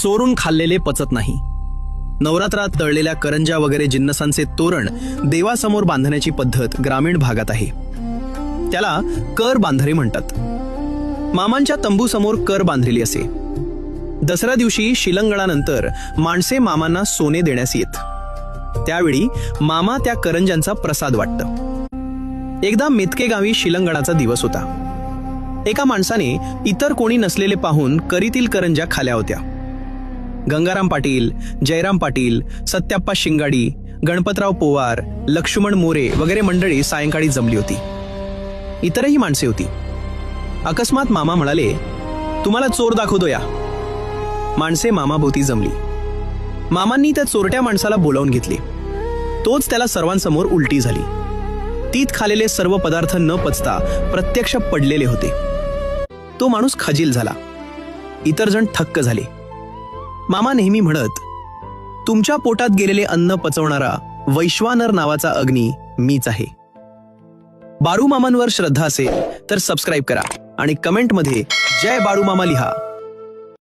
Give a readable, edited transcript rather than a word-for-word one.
चोरून खाल्लेले पचत नाही. नवरात्रात तळलेल्या करंजा वगैरे जिन्नसांचे तोरण देवासमोर बांधण्याची पद्धत ग्रामीण भागात आहे. त्याला कर बांधरे म्हणतात. मामांच्या तंबूसमोर कर बांधलेली असे. दसऱ्या दिवशी शिलंगणानंतर माणसे मामांना सोने देण्यास येत. त्यावेळी मामा त्या करंजांचा प्रसाद वाटतं. एकदा मेतके गावी शिलंगणाचा दिवस होता. एका माणसाने इतर कोणी नसलेले पाहून करीतील करंजा खाल्या होत्या. गंगाराम पाटील, जयराम पाटील, सत्याप्पा शिंगाडी, गणपतराव पोवार, लक्ष्मण मोरे वगैरे मंडळी सायंकाळी जमली होती. इतरही माणसे होती. अकस्मात मामा म्हणाले, तुम्हाला चोर दाखवतो या. माणसे मामाभोवती जमली. मामांनी त्या चोरट्या माणसाला बोलावून घेतले. तोच त्याला सर्वांसमोर उलटी झाली. तीत खालेले सर्व पदार्थ न पचता प्रत्यक्ष पडलेले होते. तो माणूस खजील झाला. इतर जण थक्क झाले. मामा नेहमी म्हणत, तुमच्या पोटात गेलेले अन्न पचवणारा वैश्वानर नावाचा अग्नी मीच आहे. बाळू मामांवर श्रद्धा असेल तर सबस्क्राईब करा आणि कमेंटमध्ये जय बाळू मामा लिहा.